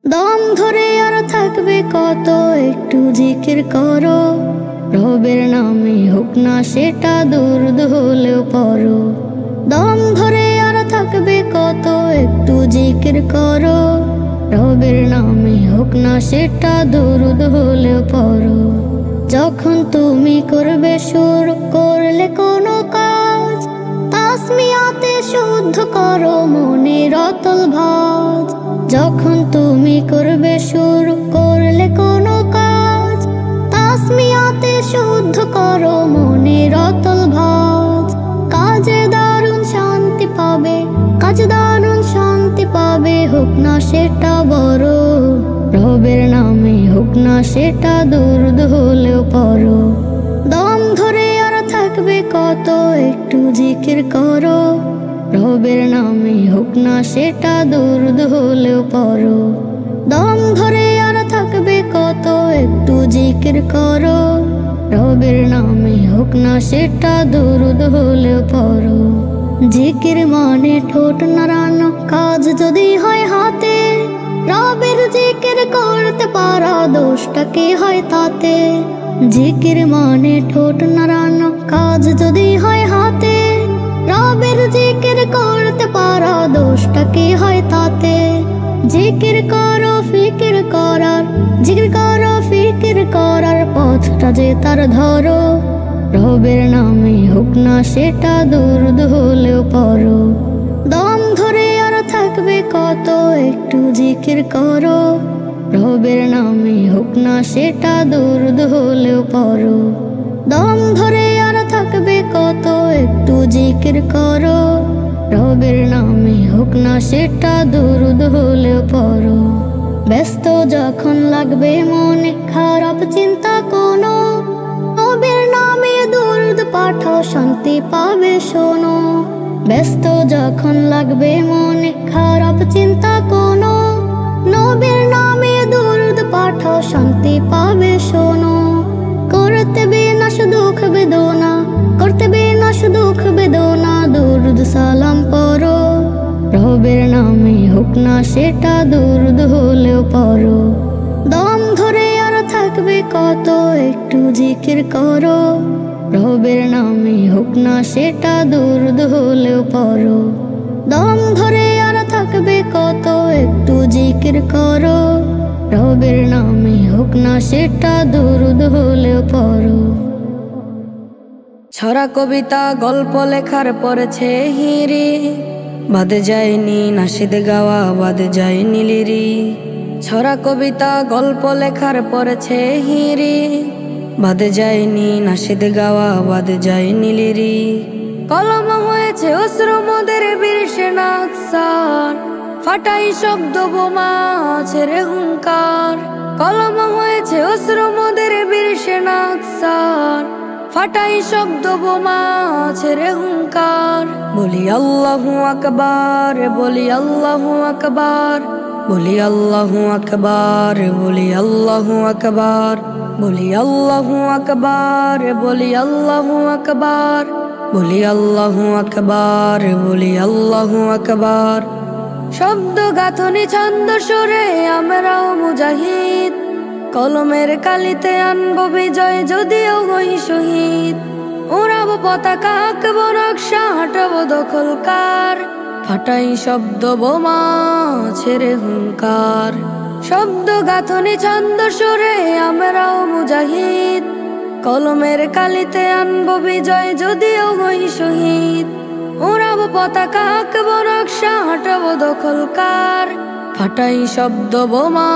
দম ধরে আর থাকবে কত, একটু জিকির করো। রবের নামে হোক না সেটা দুরূদ হলেও পড়ো। দম ধরে আর থাকবে কত, একটু জিকির করো। রবের নামে হোক না সেটা দুরূদ হলেও পড়ো। যখন তুমি করবে শুরু করলে কোনো কাজ, তাসমিয়াতে শুদ্ধ করো মনের অতল ভাঁজ। যখন তুমি করবে শুরু করলে কোনো কাজ, তাসমিয়াতে শুদ্ধ করো মনের অতল ভাঁজ। কাজে দারুণ শান্তি পাবে, কাজে দারুণ শান্তি পাবে, হোক না সেটা বড়। রবের নামে হোক না সেটা দুরূদ হলেও পড়ো। দম ধরে আর থাকবে কত, একটু জিকির করো। রবের নামে হোক না সেটা দুরূদ হলেও পড়ো। দম ধরে আর থাকবে কত, একটু জিকির করো। রবের নামে হোক না সেটা দুরূদ হলেও পড়ো। জিকির মানে ঠোঁট নাড়ানো, কাজ যদি হয় হাতে। রবের জিকির করতে পারা, দোষটা কি হয় তাতে? জিকির মানে ঠোঁট নাড়ানো, কাজ যদি হয় হাতে। রবের জিকির করতে পারা, দোষটা কি হয় তাতে? জিকির করো ফিকির করার, জিকির করো ফিকির করার পথটা যে তার ধরো। রবের নামে হোক না সেটা দুরূদ হলেও পড়ো। দম ধরে আর থাকবে কত, একটু জিকির করো। রবের নামে হোক না সেটা দুরূদ হলেও পড়ো। দম ধরে আর থাকবে কত, একটু জিকির করো। রবের নামে হোক না সেটা দুরূদ হলেও পড়ো। ব্যস্ত যখন লাগবে মনে খারাপ চিন্তা কোনো, রবের নামে দুরূদ পাঠাও শান্তি পাবে শোনো। ব্যস্ত যখন লাগবে মনে খারাপ চিন্তা কোনো, নবীর নামে দুরূদ পাঠাও শান্তি পাবে শোনো। করতে বিনাশ দুঃখ বেদনা, করতে বিনাশ দুঃখ বেদনা, দুরূদ সালাম পড়ো। রবের নামে হোক না সেটা দুরূদ হলেও পড়ো। দম ধরে আর থাকবে কত, একটু জিকির করো। রবের নামে হোক না সেটা দুরূদ হলেও পড়ো। দম ধরে আর থাকবে কত, একটু জিকির করো। রবের নামে হোক না সেটা দুরূদ হলেও পড়ো। ছড়া কবিতা গল্প লেখার পড়েছে হিরি, বাদে যায়নি নাশিদ গাওয়া, বাদে যায়নি লিরি। ছড়া কবিতা গল্প লেখার পড়েছে হিরি, বাদে যায়নি নাশিদ গাওয়া, বাদে যায়নি লিরি। কলম হয়েছে অশ্রু মোদের বীর সেনা আকসার, ফাটাই শব্দ বোমা ছেড়ে হুঙ্কার। কলম হয়েছে অশ্রু মোদের বীর সেনা আকসার, ফাটাই শব্দ বোমা ছেড়ে হুঙ্কার। বলি আল্লাহু আকবার, বলি আল্লাহু আকবার, বলি আল্লাহু আকবার, বলি আল্লাহু আকবার, বলি আল্লাহু আকবার, বলি আল্লাহু আকবার, বলি আল্লাহু আকবার, বলি আল্লাহু আকবার। শব্দ গাঁথনি ছন্দ সুরে আমরাও মুজাহিদ, কলমের কালিতে আনবো বিজয় যদিও হই শহীদ। উড়াবো পতাকা আঁকবো নকশা, হাঁটাবো দখলকার, ফাটাই শব্দ বোমা ছেড়ে হুঙ্কার। শব্দ গাঁথনি ছন্দ সুরে আমরাও মুজাহিদ, কলমের কালিতে আনবো বিজয় যদিও হই শহীদ। উড়াবো পতাকা আঁকবো নকশা, হাঁটাবো দখলকার, ফাটাই শব্দ বোমা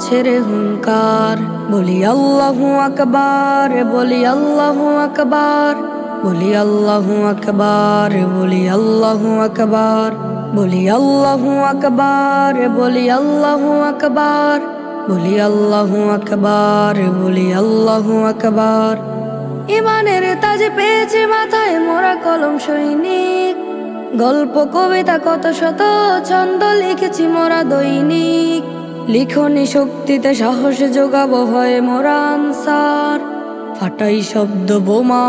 ছেড়ে হুঙ্কার। বলি আল্লাহু আকবার, বলি আল্লাহু আকবার, বলি আল্লাহু আকবার, বলি আল্লাহু আকবার, বলি আল্লাহু আকবার, বলি আল্লাহু আকবার, বলি আল্লাহু আকবার, বলি আল্লাহু আকবার। ইমানের তাজ পেয়েছে মাথায় মোরা কলম সৈনিক, গল্প কবিতা কত শত ছন্দ লিখেছি মোরা দৈনিক। লিখনি শক্তিতে সাহস যোগাবো হয় মোরা আনসার, ফাটাই শব্দ বোমা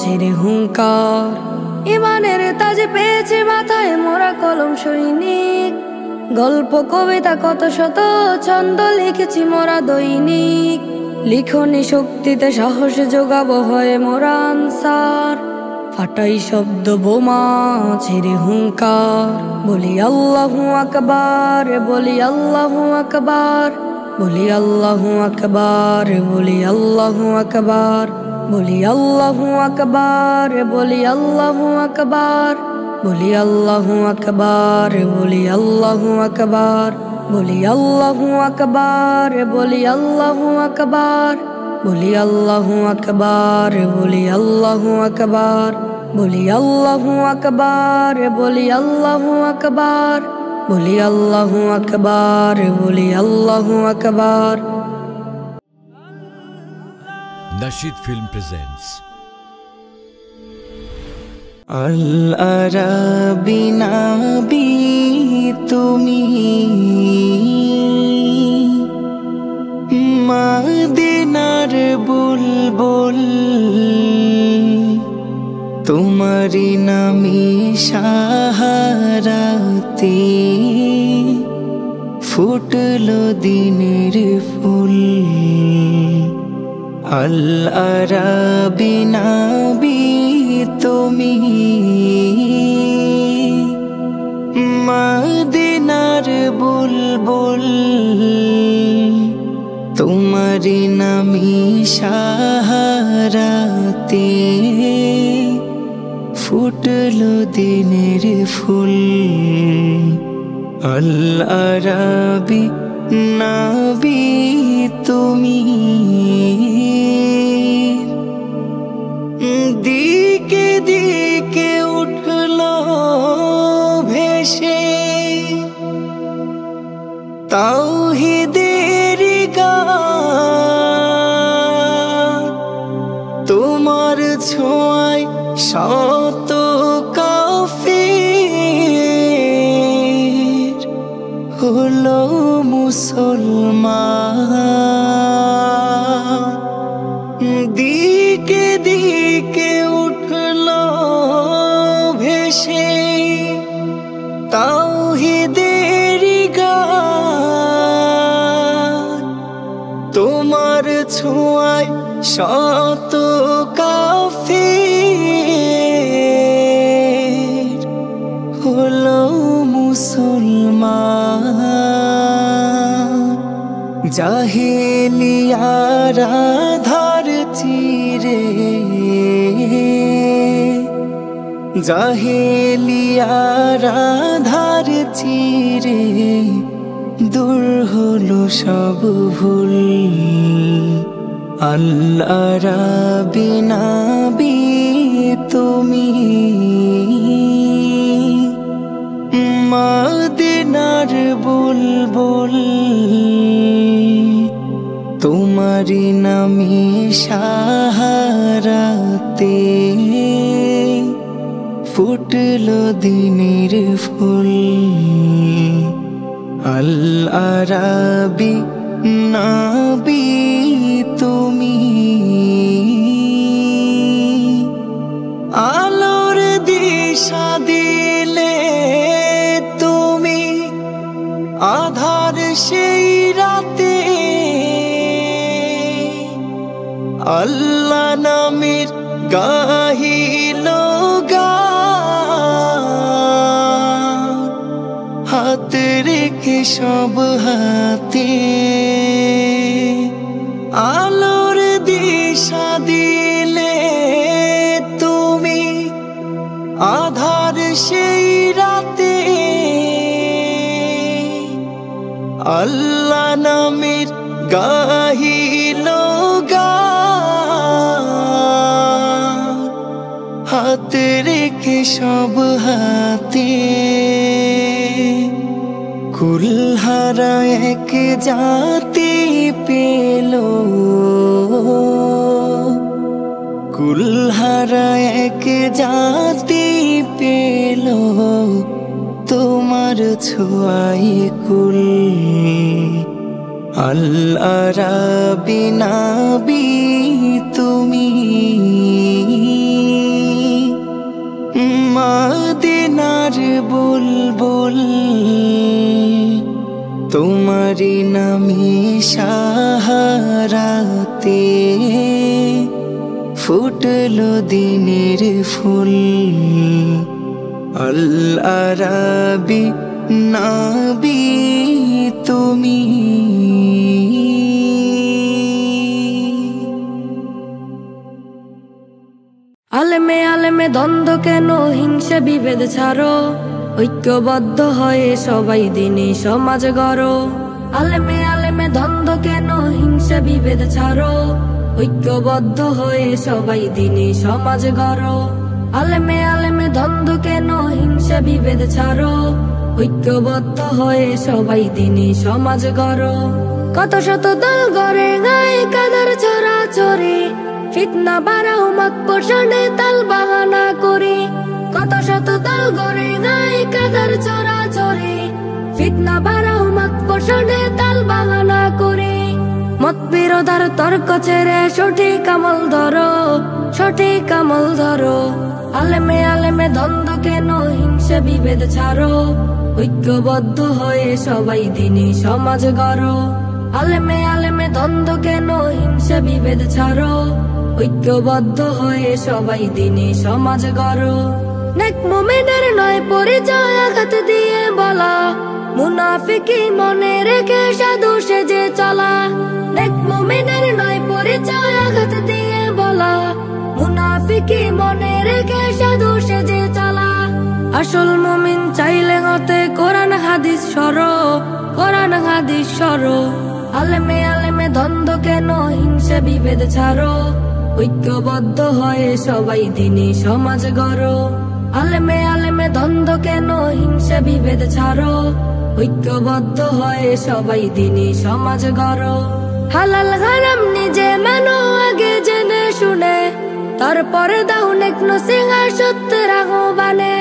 ছেড়ে হুঙ্কার। ইমানের তাজ পেয়েছে মাথায় মোরা কলম সৈনিক, গল্প কবিতা কত শত ছন্দ লিখেছি মোরা দৈনিক, লিখনি শক্তিতে সাহস যোগাবো হয়ে মোরা আনসার। ফাটাই শব্দ বোমা ছেড়ে হুঙ্কার, বলি আল্লাহু আকবার, বলি আল্লাহু আকবার, বলি আল্লাহু আকবার, বলি আল্লাহু আকবার, বলি আল্লাহু আকবার, বলি আল্লাহু আকবার, বলি আল্লাহু আকবার, বলি আল্লাহু আকবার, বলি আল্লাহু আকবার, বলি আল্লাহু আকবার, বলি আল্লাহু আকবার, বলি আল্লাহু আকবার, বলি আল্লাহু আকবার, বলি আল্লাহু আকবার, বলি আল্লাহু আকবার, বলি আল্লাহু আকবার। Nasheed Film presents আল আরাবি নবী তুমি, মদিনার বুলবুল, তোমারি নামে সাহারাতে ফুটলো দিনের ফুল। আল আরাবি নবী তুমি, মদিনার বুলবুল, তোমারি নামে সাহারাতে ফুটলো দিনের ফুল। আল আরাবি নবী তুমি, দিকে দিকে উঠলো ভেসে তাওহীদের গান, তোমার ছোঁয়ায় শত কাফির হলো মুসলমান। দিকে দিকে উঠলো ভেসে তাওহীদের গান, তোমার ছোঁয়ায় শত কাফির হলো মুসলমান। জাহেলিয়ার আধার চিরে, জাহেলিয়ার আধার চিরে দূর হলো সব ভুল। আল আরাবি নবী তুমি, মদিনার বুলবুল, তোমারি নামে সাহারাতে ফুটলো দিনের ফুল। আল আরাবি নবী তুমি, আলোর দিশা দিলে তুমি, আধার সেই রাতে আল্লাহ নামের গাহিল গান, হাত রেখে সব হাতে আলোর দিশা দিলে তুমি, আধার সেই রাতে আল্লাহ নামের গাহিল গান, হাত রেখে সব হাতে কুলহারা এক জাতি পেল, কুলহারা এক জাতি পেল, তোমার ছোঁয়ায় কুল। আল আরাবি নবী তুমি, মদিনার বুলবুল, নামে সাহারাতে ফুটলো দিনের ফুল। আল আরাবি নবী তুমি। আলেমে আলেমে দ্বন্দ্ব কেন, হিংসা বিভেদ ছাড়ো, ঐক্যবদ্ধ হয়ে সবাই দিনই সমাজ গড়ো। আলেমে আলেমে দ্বন্দ্ব কেন, হিংসা বিভেদ ছাড়ো, ঐক্যবদ্ধ হয়ে সবাই দিনই সমাজ গড়ো। আলেমে আলেমে দ্বন্দ্ব কেন, হিংসা বিভেদ ছাড়ো, ঐক্যবদ্ধ হয়ে সবাই দিনই সমাজ গড়ো। কত শত দল গড়ে গায়ে কাদার ছড়াছড়ি, ফিতনা বাড়াও মত পোষণে তাল বাহানা করি। কত শত দল গড়ে গায়ে কাদার ছড়াছড়ি, ফিতনা বাড়াও মত পোষণে তাল বাহানা করি। মত বিরোধার তর্ক ছেড়ে সঠিক আমল ধরো, সঠিক আমল ধরো। আলেমে আলেমে দ্বন্দ্ব কেন, হিংসা বিভেদ ছাড়ো, ঐক্যবদ্ধ হয়ে সবাই দিনই সমাজ গড়ো। আলেমে আলেমে দ্বন্দ্ব কেন, হিংসা বিভেদ ছাড়ো, ঐক্যবদ্ধ হয়ে সবাই দিনই সমাজ গড়ো। নেক মুমিনের নয় পরিচয় আঘাত দিয়ে বলা, মুনাফিকি মনে রেখে সাধু সেজে চলা। নেক মুমিনের নয় পরিচয় আঘাত দিয়ে বলা, মুনাফিকি মনে রেখে সাধু সেজে চলা। আসল মুমিন চাইলে হতে কোরআন হাদিস সরো, কোরআন হাদিস সরো। আলেমে আলেমে দ্বন্দ্ব কেন, হিংসা বিভেদ ছাড়ো, ঐক্যবদ্ধ হয়ে সবাই দিনই সমাজ গড়ো। আলেমে আলেমে দ্বন্দ্ব কেন, হিংসা বিভেদ ছাড়ো, ঐক্যবদ্ধ হয়ে সবাই দিনই সমাজ গড়ো। হালাল হারাম নিজে মানো আগে জেনে শুনে, তারপরে দাও নেক নসিহা সত্যের আহ্বানে।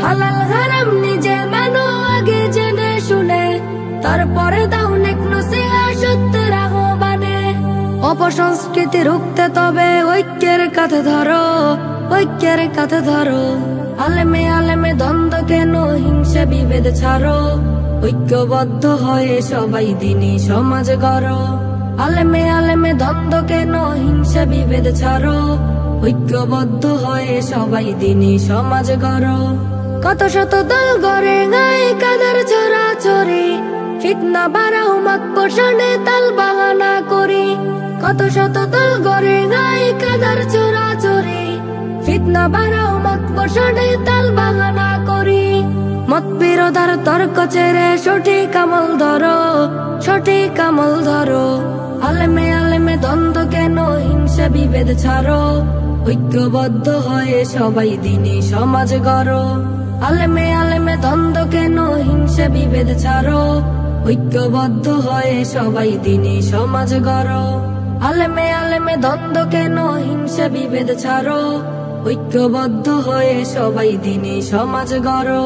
হালাল হারাম নিজে মানো আগে জেনে শুনে, তারপরে দাও নেক নসিহা সত্যের আহ্বানে। অপসংস্কৃতি রুখতে তবে ঐক্যের কাঁধে ধরো, ঐক্যের কাঁধে ধরো। আলেমে আলেমে দ্বন্দ্ব কেন, হিংসা বিভেদ ছাড়ো, ঐক্যবদ্ধ হয়ে সবাই দিনই সমাজ গড়ো। আলেমে আলেমে দ্বন্দ্ব কেন, হিংসা বিভেদ ছাড়ো, ঐক্যবদ্ধ হয়ে সবাই দিনই সমাজ গড়ো। কত শত দল গড়ে গায়ে কাদার ছড়াছড়ি, ফিতনা বাড়াও মত পোষণে তাল বাহানা করি। কত শত দল গড়ে গায়ে কাদার ছড়াছড়ি, ফিতনা বাড়াও মত পোষণে তাল বাহানা করি। মত বিরোধার তর্ক ছেড়ে সঠিক আমল ধরো, সঠিক আমল ধরো। আলেমে আলেমে দ্বন্দ্ব কেন, হিংসা বিভেদ ছাড়ো, ঐক্যবদ্ধ হয়ে সবাই দিনই সমাজ গড়ো। আলেমে আলেমে দ্বন্দ্ব কেন, হিংসা বিভেদ ছাড়ো, ঐক্যবদ্ধ হয়ে সবাই দিনই সমাজ গড়ো। আলেমে আলেমে দ্বন্দ্ব কেন, হিংসা বিভেদ ছাড়ো, ঐক্যবদ্ধ হয়ে সবাই দিনই সমাজ গড়ো।